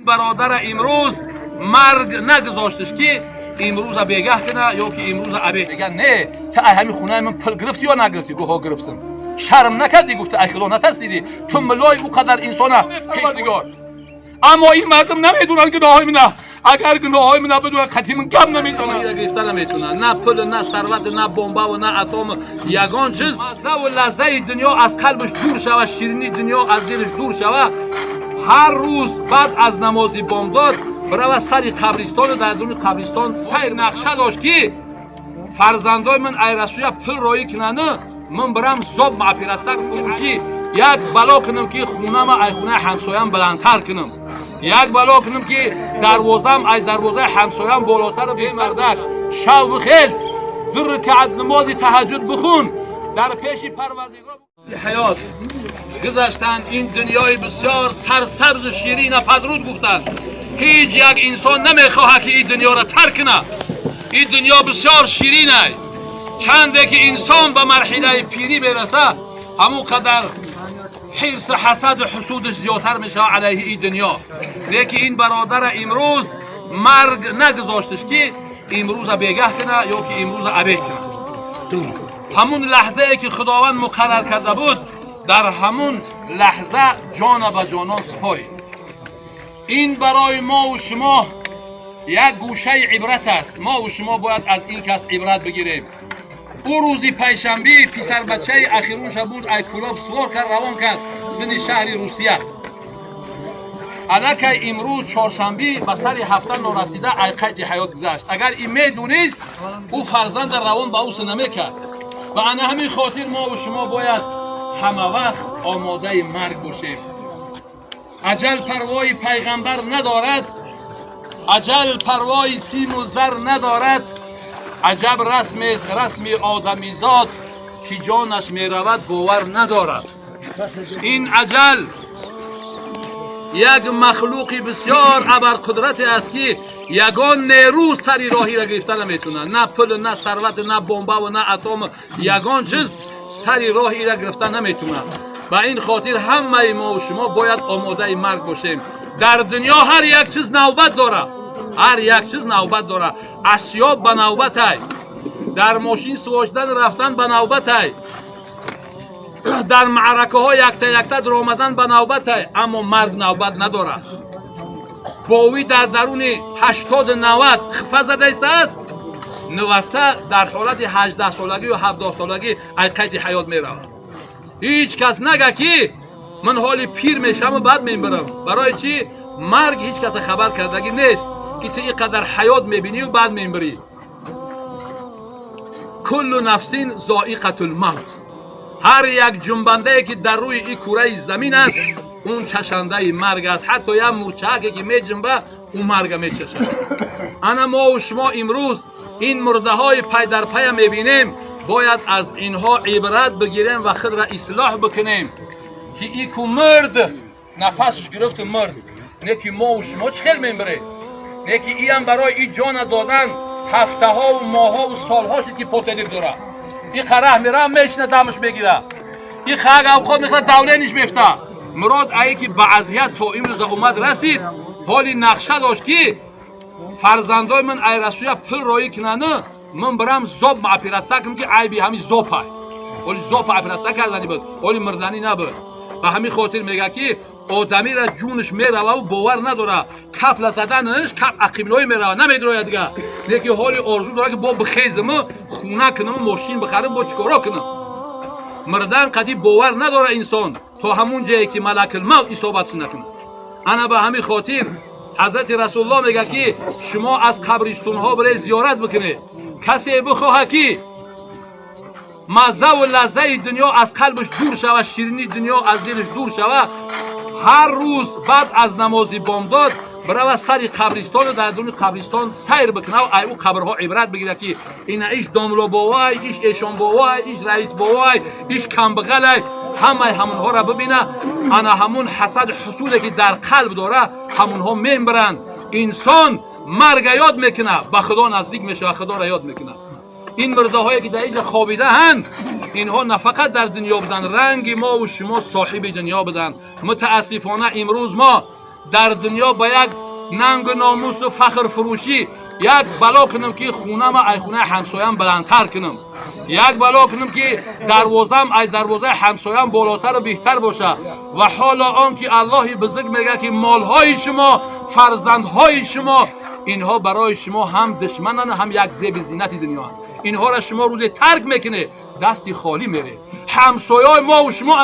برادر امروز مرگ نگذاشتش که امروز بگه کنه یا که امروز عبید دیگه نه تا همین خونه من پل گرفتی یا نگرفتی؟ گوها گرفتم. شرم نکردی گفته ای خدا نترسیدی تو ملای او قدر انسانه پیشنگار. اما این مردم نمیدونن گناهای منه. اگر گناهای منه بدونن خطی من گم نمیتونن گرفتن نمیتونن. نه پل نه ثروت نه بمب و نه اتم. یگان چیز مزه و لذت دنیا از قلبش دور شوه، شیرینی دنیا از دلش دور شوه. هر روز بعد از نماز بامداد برای سر قبرستان در دون قبرستان سیر نقشه داشت که فرزندای من ایرسوی پل رایی کننه من برم زاب معپیرسک فروشی یک بلا کنم که خونم ای خونه همسایم بلندتر کنم، یک بلا کنم که دروازم ای دروازه همسایم بالاتر بیمردک. شب بخیز دو رکعت نماز تهجد بخون در پیش پروردگار. حیات گذشتن این دنیای بسیار سرسبز و شیرین پدرود گفتن. هیچ یک انسان نمیخواه که این دنیا را ترک کنه. این دنیا بسیار شیرینه. چنده که انسان به مرحله پیری برسه همون قدر حرص حسد و حسودش زیادتر میشه علیه این دنیا. لیکن این برادر امروز مرگ نگذاشتش که امروز بگه کنه یا که امروز عبید کنه. همون لحظه ای که خداوند مقرر کرده بود در همون لحظه جان به جانان سپارید. این برای ما و شما یک گوشه عبرت است. ما و شما باید از این کس عبرت بگیریم. او روزی پنجشنبه پسر بچه اخیرونش بود ای کلاب سوار کرد روان کرد سن شهر روسیه. الکی امروز چهارشنبه به سر هفته نرسیده ای قید حیات گذشت. اگر این میدونست او فرزند روان به او نمیکرد. و انا همین خاطر ما و شما باید همه وقت آماده مرگ باشیم. اجل پروای پیغمبر ندارد، اجل پروای سیم و زر ندارد. عجب رسم است رسم آدمیزاد که جانش می رود باور ندارد. این اجل یک مخلوق بسیار ابرقدرت است که یگان نیرو سری راهی را گرفتن نمیتونه. نه پل نه ثروت نه بمب و نه اتم. یگان چیز سری راهی را گرفتن نمیتونه. و این خاطر همه ما و شما باید آماده مرگ باشیم. در دنیا هر یک چیز نوبت داره. هر یک چیز نوبت داره. اسیاب به نوبت های، در ماشین سواشدن رفتن به نوبت های، در معرکه ها یکتا در آمدن به نوبت های. اما مرگ نوبت نداره. باوی در درون 80-90 خفه زده است، نوسته در حالت 18 سالگی و 17 سالگی از قید حیات می رود. هیچ کس نگه که من حالی پیر میشم و بعد میبرم. برای چی؟ مرگ هیچ کس خبر کردگی نیست که تو اینقدر حیات میبینی و بعد میبری. کل نفس ذائقة الموت. هر یک جنبنده ای که در روی این کره زمین است اون چشنده مرگ است. حتی یک مورچه‌ای که میجنبه اون مرگ میچشه. انا ما و شما امروز این مرده های پی در پی میبینیم. باید از اینها عبرت بگیریم و خود را اصلاح بکنیم که این که مرد نفسش گرفت مرد. نه که ما و شما چه خیل میبره. نه که این هم برای این جان دادن هفته ها و ماه ها و سال ها شد که پوتلیک داره. این قره میره میشنه دمش میگیره. این خواهد اوقات میخواد دوله نیش میفته. مراد ایی که به عذیت تا امروز اومد رسید حالی نقشه داشت که فرزندای من ای رسوی پل رایی کننه من برم زاب معپیرسکم که عیبی همین زاب های. ولی زاب معپیرسک کردنی بود ولی مردنی نبود. و همین خاطر میگه که آدمی را جونش میروه و باور نداره. کپ زدنش کپ عقیمنای میروه نمیدروه دیگه. لیکن حالی آرزو داره که با بخیزم خونه کنم ماشین بخرم با چیکارا کنم. مردن قدی باور نداره انسان تا همون جایی که ملک الموت اصابتش نکنه. انا به همین خاطر حضرت رسول الله میگه که شما از قبرستون ها برای زیارت بکنید. کسی بخواه که مزه و لذت دنیا از قلبش دور شوه، شیرینی دنیا از دلش دور شوه، هر روز بعد از نماز بامداد برای سر قبرستان در دون قبرستان سیر بکنه و او قبرها عبرت بگیره که این ایش داملو بوای، ایش ایشان بوای، ایش رئیس بوای، ایش کمبغل، همونها را ببینه. انا همون حسد حسودی که در قلب داره همونها میبرند. انسان مرگ یاد میکنه به خدا نزدیک میشه و خدا را یاد میکنه. این مرده هایی که در اینجا خوابیده هند اینها نه فقط در دنیا بدن رنگ ما و شما صاحب دنیا بدن. متاسفانه امروز ما در دنیا با یک ننگ و ناموس و فخر فروشی یک بلا کنم که خونم ای خونه همسایم بلندتر کنم، یک بلا کنم که دروازم ای دروازه همسایم بالاتر و بهتر باشه. و حالا آن که الله بزرگ میگه که مالهای شما، فرزندهای شما، اینها برای شما هم دشمنن هم یک زیب زینت دنیا هست. اینها را شما روز ترک میکنه دستی خالی میره. همسایه ما و شما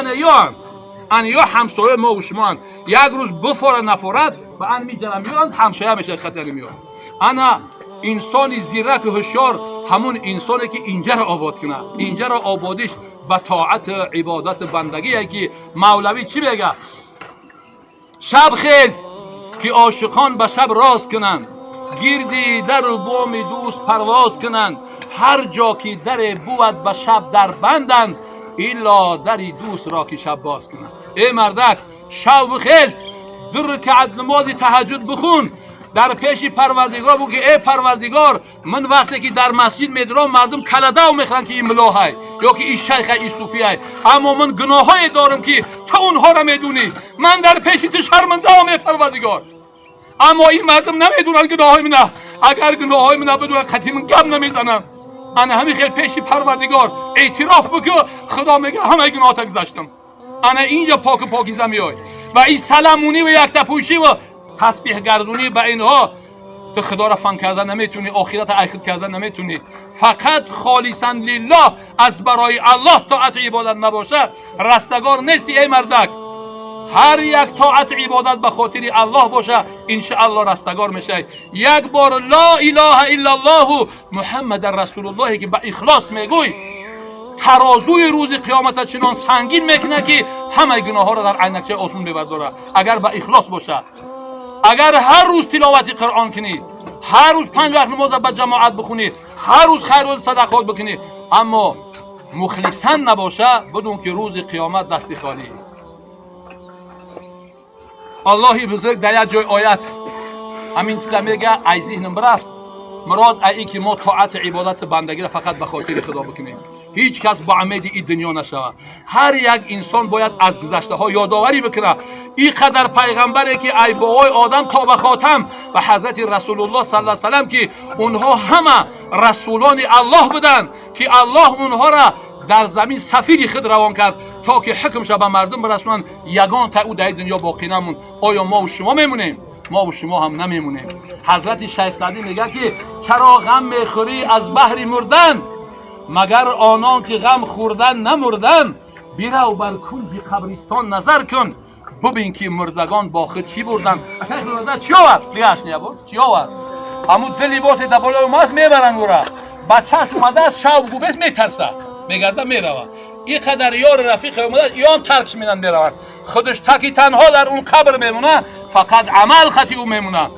انیا همسایه ما و شما یک روز بفاره نفارد و ان میجرم میارن همسایه میشه خطر میاد. انا انسانی زیرک و هوشیار همون انسانی که اینجا را آباد کنه، اینجا را آبادیش به طاعت عبادت بندگی که مولوی چی بگه؟ شب خیز که عاشقان به شب راز کنند، گردی در و بام دوست پرواز کنند، هر جا که در بود به شب در بندند، ایلا دری دوست را که شب باز کنند. ای مردک شب خیز، 2 رکعت نماز تهجد بخون، در پیش پروردگار بگو که ای پروردگار من وقتی که در مسجد میدرم مردم کلده و میخوان که این ملاحه یا که این شیخ این صوفیه، اما من گناهایی دارم که تو اونها را میدونی، من در پیش تو شرمنده ام ای پروردگار. اما این مردم نمیدونن گناهای منه، اگر گناهای منه بدونن قطعی من گم نمیزنم. انا همین خیلی پیش پروردگار اعتراف بکن، خدا میگه همه گناه تا گذاشتم. انا اینجا پاکیزه میای و این سلمونی و یک تپوشی و تسبیح گردونی به اینها تو خدا را فن کردن نمیتونی، آخرت اخرت کردن نمیتونی. فقط خالصا لله از برای الله طاعت عبادت نباشه رستگار نیستی ای مردک. هر یک طاعت عبادت به خاطر الله باشه ان شاء الله رستگار میشه. یک بار لا اله الا الله محمد رسول الله که به اخلاص میگوی، ترازوی روز قیامت چنان سنگین میکنه که همه گناه ها را در عینکچه آسمون میبرداره. اگر به اخلاص باشه، اگر هر روز تلاوت قرآن کنی، هر روز 5 وقت نماز به جماعت بخونی، هر روز خیر و صدقات بکنی، اما مخلصا نباشه، بدون که روز قیامت دست خالی است. الله بزرگ در یک جای آیت همین چیزا میگه، ای ذهنم برفت، مراد ای که ما طاعت عبادت بندگی را فقط به خاطر خدا بکنیم، هیچ کس با امید این دنیا نشود. هر یک انسان باید از گذشته ها یادآوری بکنه. این قدر پیغمبره که ای بابای آدم تا به خاتم و حضرت رسول الله صلی الله علیه و سلم که اونها همه رسولان الله بودن که الله اونها را در زمین سفیر خود روان کرد تا که حکمش به مردم برسونن. یگان تا او در دنیا باقی نموند. آیا ما و شما میمونیم؟ ما و شما هم نمیمونیم. حضرت شیخ سعدی میگه که چرا غم میخوری از بحر مردن، مگر آنان که غم خوردن نمردن، بیرو بر کنج قبرستان نظر کن، ببین که مردگان با خود چی بردن. چی آورد؟ نگهش نیابرد چی آورد؟ همون دلی باسی در بالای ماست میبرن او را، بچهش اومده از شب گوبست میترسه میگرده میروه. این قدر یار رفیق اومده یا هم ترکش میدن میرون، خودش تکی تنها در اون قبر میمونه، فقط عمل خطی او میمونه.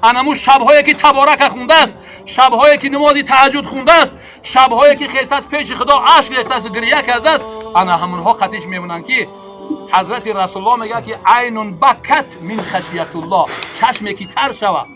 انمو شبهایی که تبارک خونده است، شبهایی که نماز تهجد خونده است، شبهایی که خیست است پیش خدا اشک ریخته است گریه کرده است، انا همونها قطعش میمونن که حضرت رسول الله میگه که عین بکت من خشیت الله، چشمی که تر شود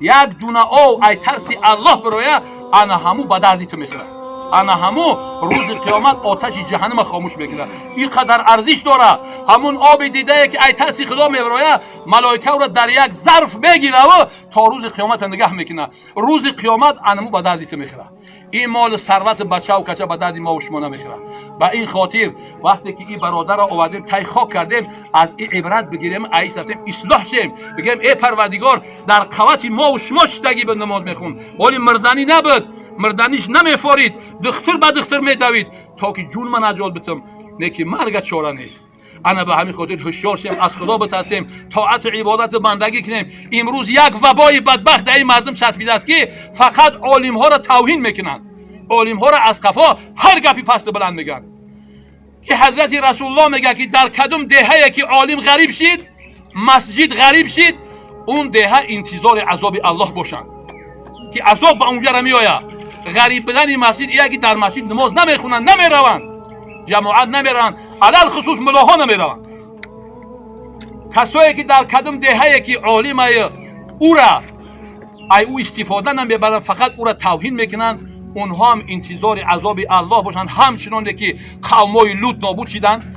یک دونه او ای ترسی الله برویه، انا همو به دردی تو میخوره، انا همو روز قیامت آتش جهنم خاموش میکنه. این قدر ارزش داره. همون آب دیده که ای ترسی خدا میبرویه، ملائکه او را در یک ظرف میگیره و تا روز قیامت نگه میکنه. روز قیامت انمو به دردی تو میخوره. این مال ثروت بچه و کچه به درد ما و شما نمیخوره. با این خاطر وقتی که این برادر را آوردیم تای خاک کردیم، از این عبرت بگیریم، ای رفتیم اصلاح شیم، بگیم ای پروردگار در قوت ما و شما شتگی به نماز میخون، ولی مردنی نبود، مردنیش نمیفارید، دختر به دختر میدوید تا که جون من نجات بتم، نیکی مرگ چاره نیست. انا به همین خاطر هوشیار شیم، از خدا بترسیم، طاعت عبادت بندگی کنیم. امروز یک وبای بدبخت در این مردم چسبیده است که فقط عالم ها را توهین میکنن، عالم ها را از قفا هر گپی پست بلند میگن. که حضرت رسول الله میگه که در کدوم دهه که عالم غریب شید، مسجد غریب شید، اون دهه انتظار عذاب الله باشند که عذاب به اونجا را میآید. غریب بودن این مسجد ایه که در مسجد نماز نمیخونن، نمیروند، جماعت نمیرن، علل خصوص ملاها نمیرن. کسایی که در کدوم دهه که عالم او را او استفاده نمیبرن، فقط او را توهین میکنن، اونها هم انتظار عذاب الله باشن. همچنان که قومای لوط نابود شدن،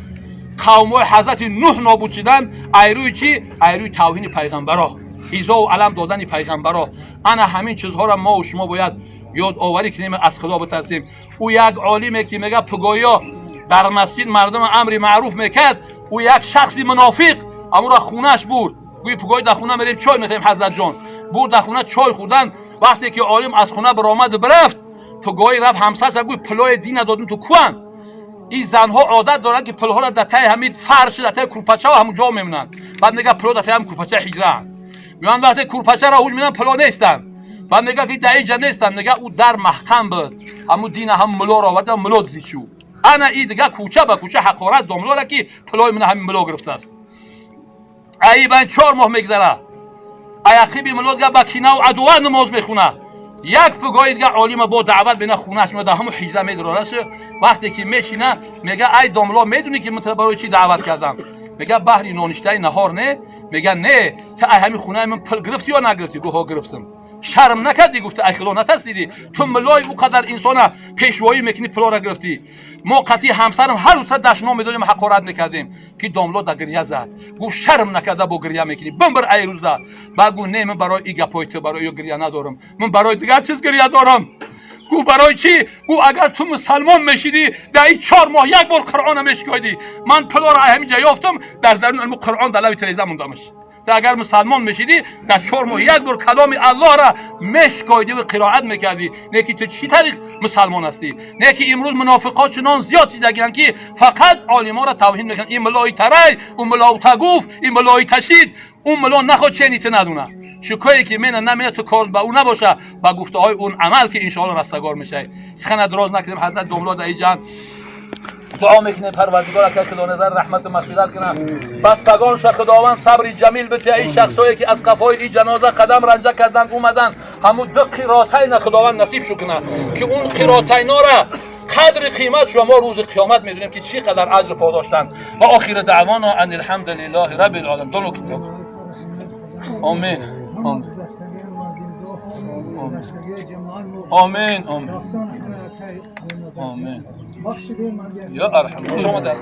قومای حضرت نوح نابود شدن ایروی چی؟ ایروی توهین پیغمبرا، ایذا و علم دادن پیغمبرا. انا همین چیزها را ما و شما باید یاد آوری کنیم، از خدا بترسیم. او یک عالمه که میگه پگایا در مسجد مردم امر معروف میکرد، او یک شخصی منافق اما را خونش برد. گوی پگای در خونه میریم چای میخوریم حضرت جان، برد در خونه چای خوردن. وقتی که عالم از خونه برآمد برفت، پگای رفت همسرش گوی پلای دین دادن تو کوان. این زنها عادت دارن که پلها را در ته همین فرش در ته کورپچه و همونجا میمونن. بعد میگه پلو در ته هم کورپچه حجره میان، وقتی کورپچه را هوش میدن پلو نیستن. بعد میگه که در اینجا نیستن، میگه او در محکم بود، همون دین هم ملو را آورده ملو دیشو. انا این دیگه کوچه به کوچه حقارت داملو را که پلوی من همین ملو گرفته است. ای بین 4 ماه میگذره، عقیبی ملو دیگه با کینه و عدوان نماز میخونه. یک پگاهی دیگه عالم با دعوت بینه خونهش میاد، همون حجره میدرارش. وقتی که میشینه میگه ای داملا میدونی که من برای چی دعوت کردم؟ میگه بحری نانشته نهار نه؟ میگه نه. تا همین خونه من پل گرفتی یا نگرفتی؟ گوها گرفتم. شرم نکردی؟ گفته ای خدا نترسیدی؟ تو ملای او قدر انسان پیشوایی میکنی پلا را گرفتی. ما قطعی همسرم هر روز دشنام میدادیم، حقارت میکردیم که داملا در گریه زد. گفت شرم نکرده با گریه میکنی؟ بمبر ای روز ده. بگو نه من برای این گپای تو برای گریه ندارم، من برای دیگر چیز گریه دارم. گو برای چی؟ گو اگر تو مسلمان میشیدی در این 4 ماه یک بار قرآن میشکایدی. من پلا را همینجا یافتم در درون قرآن در لب تریزه موندمش. اگر مسلمان میشیدی در 4 ماه یک بار کلام الله را مشکایدی و قرائت میکردی. نه که تو چی طریق مسلمان هستی؟ نه که امروز منافقات چنان زیاد دیدن که فقط عالما را توهین میکنن. این ملای تری، اون ملا تگوف، این ملای تشید، اون ملا نخواد چنیت ندونه. شکایی که من نمیاد تو کار با اون نباشه، با گفته های اون عمل که ان شاء الله رستگار میشه. سخن دراز نکنیم. حضرت داملا در جان دعا میکنه پروردگار که خدا نظر رحمت و مغفرت کنه. بستگان ش خداوند صبر جمیل بده. این شخصایی که از قفای این جنازه قدم رنجه کردن اومدن، همون 2 قراتین خداوند نصیب شو کنه که اون قراتین را قدر قیمت شما روز قیامت میدونیم که چی قدر اجر پاداشتن. و آخر دعوانا ان الحمد لله رب العالمین. آمین. آمین. آمین. آمین. یا ارحم. شما در